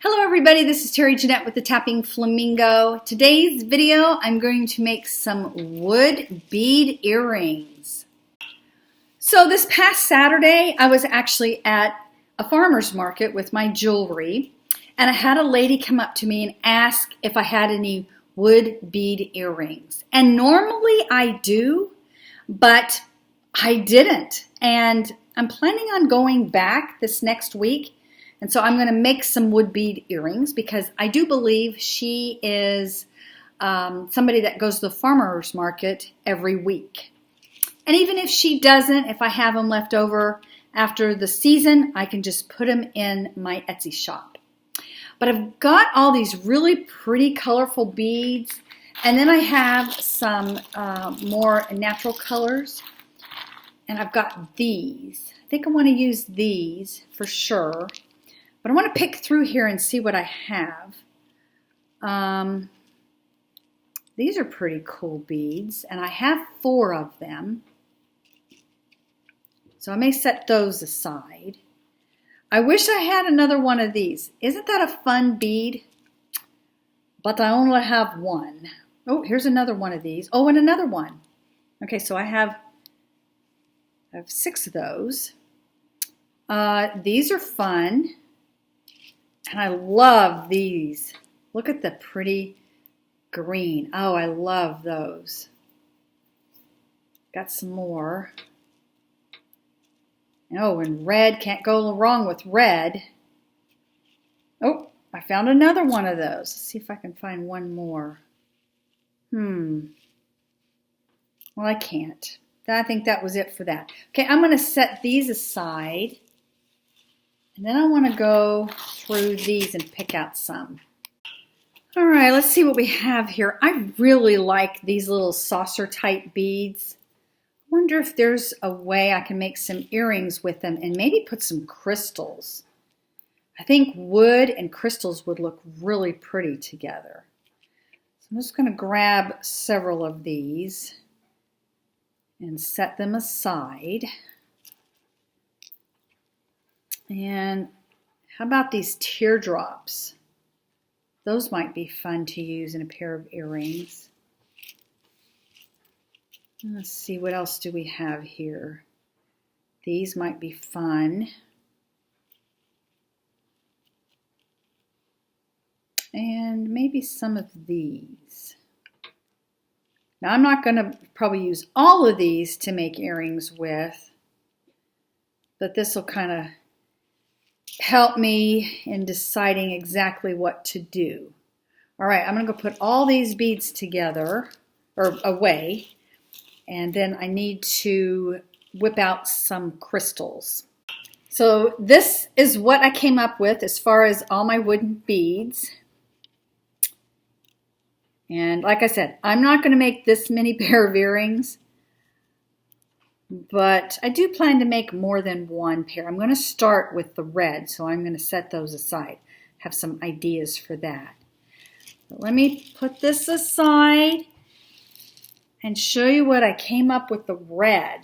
Hello everybody, this is Terry Jeanette with the Tapping Flamingo. Today's video, I'm going to make some wood bead earrings. So this past Saturday, I was actually at a farmer's market with my jewelry, and I had a lady come up to me and ask if I had any wood bead earrings. And normally I do, but I didn't. And I'm planning on going back this next week. And so I'm going to make some wood bead earrings because I do believe she is somebody that goes to the farmer's market every week. And even if she doesn't, if I have them left over after the season, I can just put them in my Etsy shop. But I've got all these really pretty colorful beads. And then I have some more natural colors. And I've got these. I think I want to use these for sure. But I want to pick through here and see what I have. These are pretty cool beads, and I have 4 of them. So I may set those aside. I wish I had another one of these. Isn't that a fun bead? But I only have 1. Oh, here's another one of these. Oh, and another one. Okay, so I have 6 of those. These are fun. And I love these. Look at the pretty green. Oh, I love those. Got some more. Oh, and red. Can't go wrong with red. Oh, I found another one of those. Let's see if I can find one more. Well, I can't. I think that was it for that. Okay, I'm going to set these aside. And then I want to go through these and pick out some. All right, let's see what we have here. I really like these little saucer type beads. I wonder if there's a way I can make some earrings with them and maybe put some crystals. I think wood and crystals would look really pretty together. So I'm just going to grab several of these and set them aside. And how about these teardrops? Those might be fun to use in a pair of earrings. Let's see, what else do we have here? These might be fun. And maybe some of these. Now I'm not going to probably use all of these to make earrings with, but this will kind of help me in deciding exactly what to do. All right, I'm going to go put all these beads together, or away, and then I need to whip out some crystals. So this is what I came up with as far as all my wooden beads. And like I said, I'm not going to make this many pair of earrings, but I do plan to make more than one pair. I'm going to start with the red, so I'm going to set those aside. Have some ideas for that. But let me put this aside and show you what I came up with the red.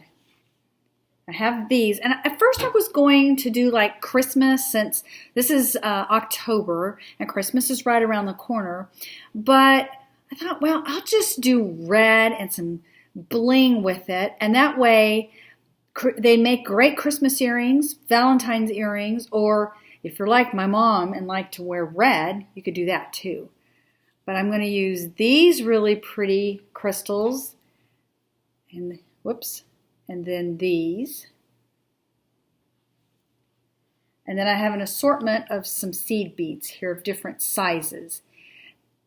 I have these, and at first I was going to do like Christmas, since this is October and Christmas is right around the corner, but I thought, well, I'll just do red and some bling with it, and that way they make great Christmas earrings, Valentine's earrings, or if you're like my mom and like to wear red, you could do that too. But I'm going to use these really pretty crystals, and whoops, and then these, and then I have an assortment of some seed beads here of different sizes.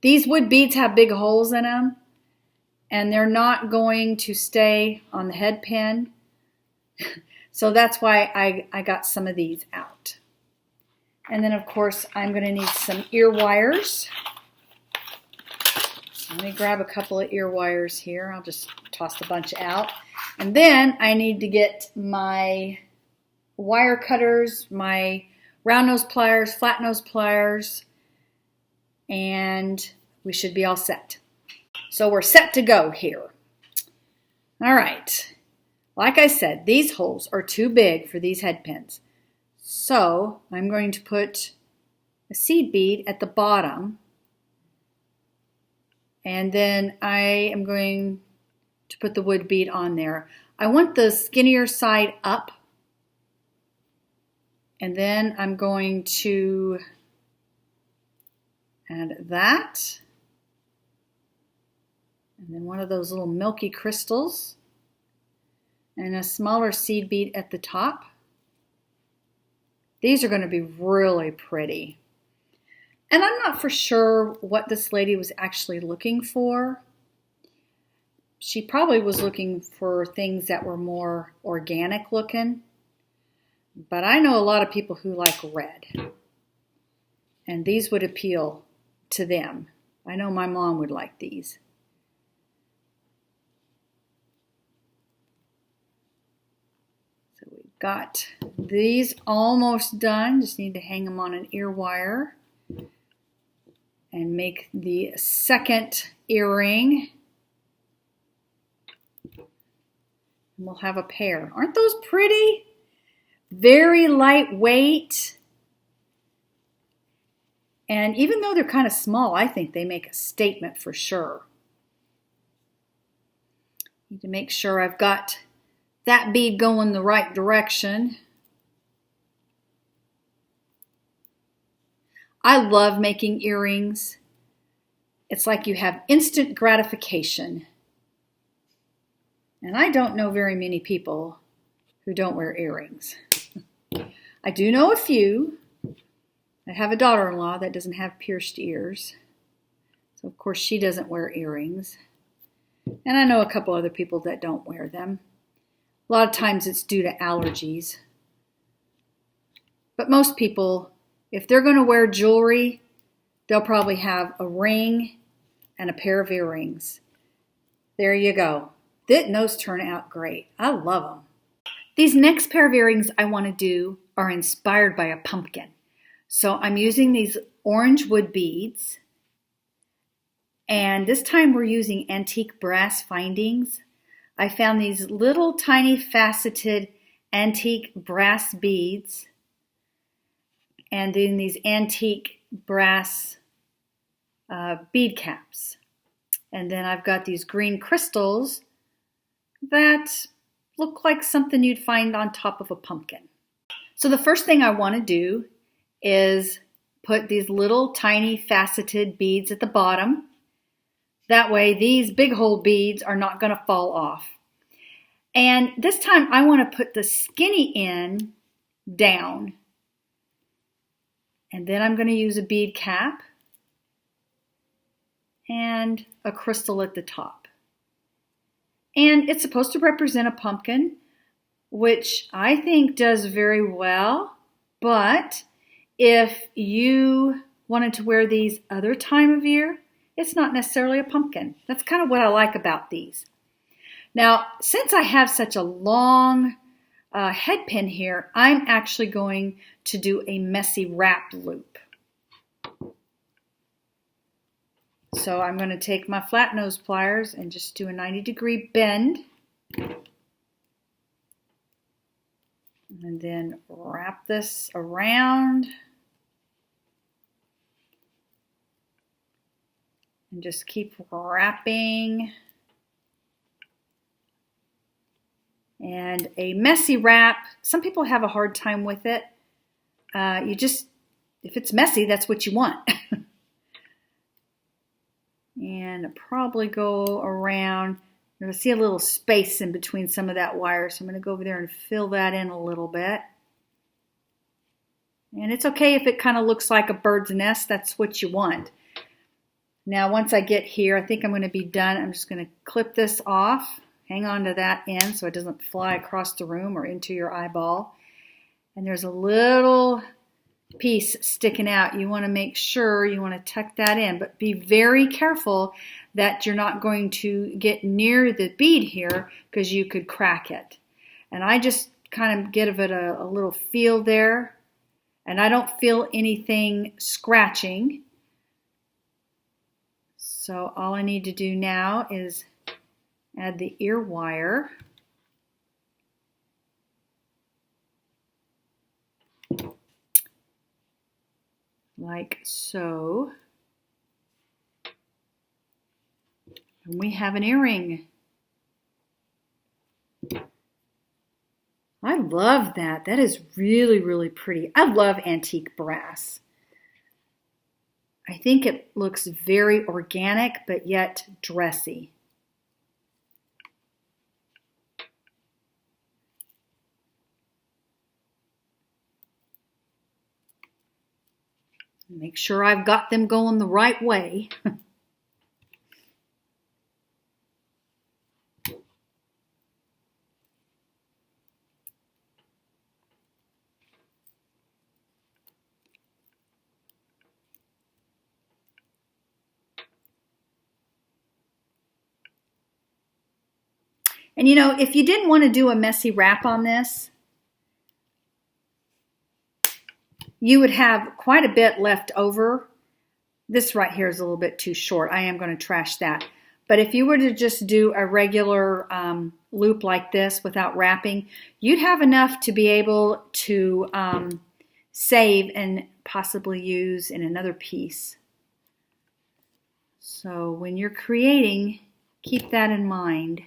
These wood beads have big holes in them, and they're not going to stay on the head pin. So that's why I got some of these out. And then of course I'm going to need some ear wires. Let me grab a couple of ear wires here. I'll just toss a bunch out. And then I need to get my wire cutters, my round nose pliers, flat nose pliers, and we should be all set. So we're set to go here. All right. Like I said, these holes are too big for these head pins. So I'm going to put a seed bead at the bottom, and then I am going to put the wood bead on there. I want the skinnier side up, and then I'm going to add that, and then one of those little milky crystals, and a smaller seed bead at the top. These are going to be really pretty. And I'm not for sure what this lady was actually looking for. She probably was looking for things that were more organic looking. But I know a lot of people who like red. And these would appeal to them. I know my mom would like these. So we've got these almost done. Just need to hang them on an ear wire and make the second earring. And we'll have a pair. Aren't those pretty? Very lightweight. And even though they're kind of small, I think they make a statement for sure. Need to make sure I've got that bead going the right direction. I love making earrings. It's like you have instant gratification. And I don't know very many people who don't wear earrings. I do know a few. I have a daughter-in-law that doesn't have pierced ears. So of course she doesn't wear earrings. And I know a couple other people that don't wear them. A lot of times it's due to allergies. But most people, if they're going to wear jewelry, they'll probably have a ring and a pair of earrings. There you go. Those turn out great. I love them. These next pair of earrings I want to do are inspired by a pumpkin. So I'm using these orange wood beads. And this time we're using antique brass findings. I found these little tiny faceted antique brass beads. And then these antique brass bead caps. And then I've got these green crystals that look like something you'd find on top of a pumpkin. So the first thing I want to do is put these little tiny faceted beads at the bottom. That way these big hole beads are not going to fall off. And this time I want to put the skinny end down. And then I'm going to use a bead cap and a crystal at the top. And it's supposed to represent a pumpkin, which I think does very well. But if you wanted to wear these other time of year, it's not necessarily a pumpkin. That's kind of what I like about these. Now, since I have such a long head pin here, I'm actually going to do a messy wrap loop. So I'm going to take my flat nose pliers and just do a 90-degree bend. And then wrap this around. And just keep wrapping. And a messy wrap, some people have a hard time with it. If it's messy, that's what you want. And probably go around. You're going to see a little space in between some of that wire, so I'm going to go over there and fill that in a little bit. And it's okay if it kind of looks like a bird's nest. That's what you want. Now, once I get here, I think I'm going to be done. I'm just going to clip this off. Hang on to that end so it doesn't fly across the room or into your eyeball. And there's a little piece sticking out. You want to make sure you want to tuck that in, but be very careful that you're not going to get near the bead here because you could crack it. And I just kind of give it a little feel there, and I don't feel anything scratching. So all I need to do now is add the ear wire. like so. And we have an earring. I love that. That is really, really pretty. I love antique brass. I think it looks very organic, but yet dressy. Make sure I've got them going the right way. And you know, if you didn't want to do a messy wrap on this, you would have quite a bit left over. This right here is a little bit too short. I am going to trash that. But if you were to just do a regular loop like this without wrapping, you'd have enough to be able to save and possibly use in another piece. So when you're creating, keep that in mind.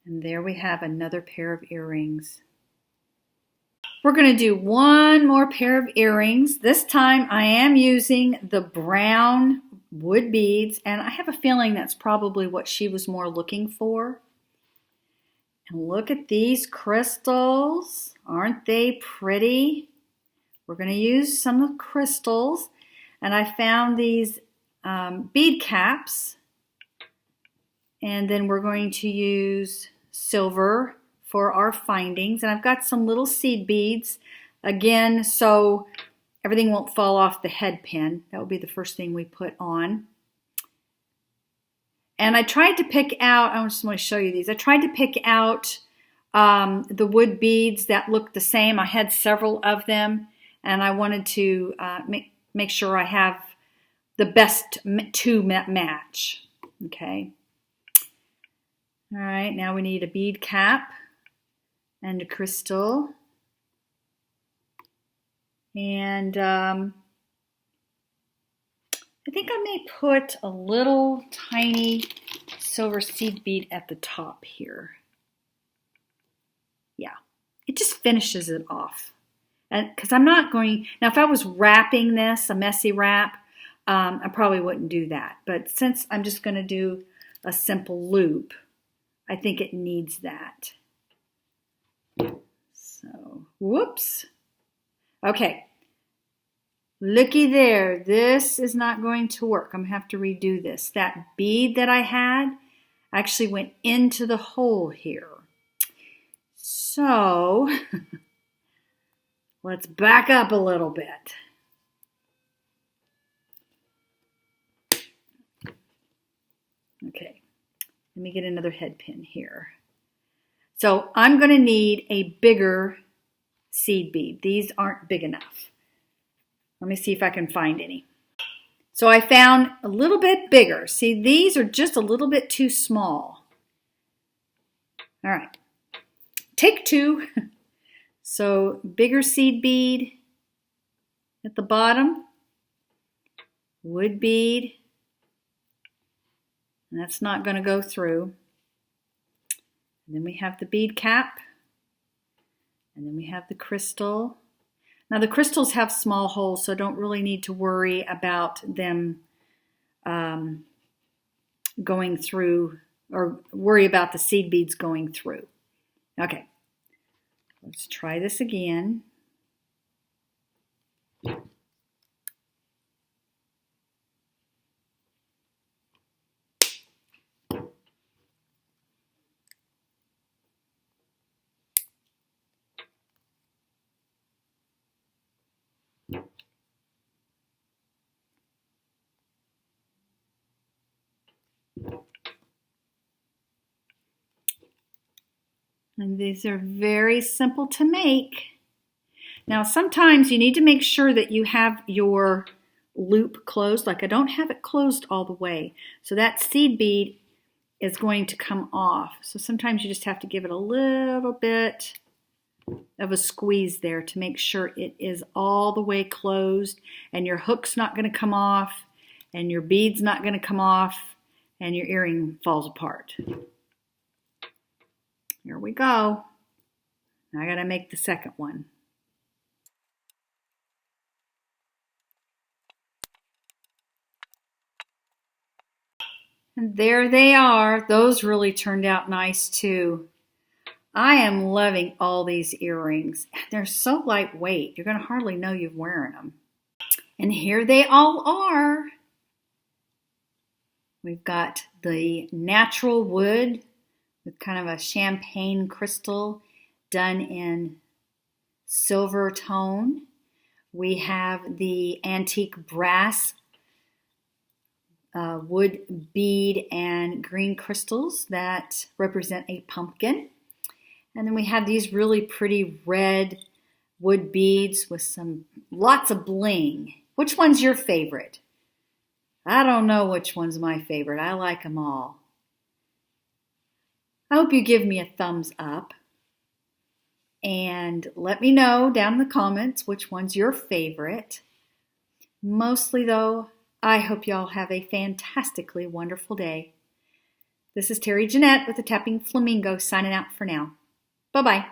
And there we have another pair of earrings. We're going to do one more pair of earrings. This time I am using the brown wood beads, and I have a feeling that's probably what she was more looking for. And look at these crystals. Aren't they pretty? We're going to use some of the crystals, and I found these bead caps, and then we're going to use silver for our findings. And I've got some little seed beads, again, so everything won't fall off the head pin. That will be the first thing we put on. And I tried to pick out, I just want to show you these. I tried to pick out the wood beads that look the same. I had several of them, and I wanted to make sure I have the best two match. Okay. All right, now we need a bead cap and a crystal. And I think I may put a little tiny silver seed bead at the top here. Yeah, it just finishes it off. And because I'm not going, now if I was wrapping this, a messy wrap, I probably wouldn't do that. But since I'm just going to do a simple loop, I think it needs that. So, whoops. Okay. Looky there. This is not going to work. I'm going to have to redo this. That bead that I had actually went into the hole here. So, let's back up a little bit. Okay. Let me get another head pin here. So I'm going to need a bigger seed bead. These aren't big enough. Let me see if I can find any. So I found a little bit bigger. See, these are just a little bit too small. All right. Take two. So bigger seed bead at the bottom. Wood bead. And that's not going to go through. And then we have the bead cap. And then we have the crystal. Now the crystals have small holes, so don't really need to worry about them going through, or worry about the seed beads going through. Okay, let's try this again. And these are very simple to make. Now sometimes you need to make sure that you have your loop closed. Like I don't have it closed all the way. So that seed bead is going to come off. So sometimes you just have to give it a little bit of a squeeze there to make sure it is all the way closed and your hook's not going to come off and your bead's not going to come off and your earring falls apart. Here we go. Now I got to make the second one. And there they are. Those really turned out nice too. I am loving all these earrings. They're so lightweight. You're going to hardly know you're wearing them. And here they all are. We've got the natural wood with kind of a champagne crystal done in silver tone. We have the antique brass wood bead and green crystals that represent a pumpkin. And then we have these really pretty red wood beads with lots of bling. Which one's your favorite? I don't know which one's my favorite. I like them all. I hope you give me a thumbs up. And let me know down in the comments which one's your favorite. Mostly though, I hope y'all have a fantastically wonderful day. This is Terry Jeanette with the Tapping Flamingo signing out for now. Bye-bye.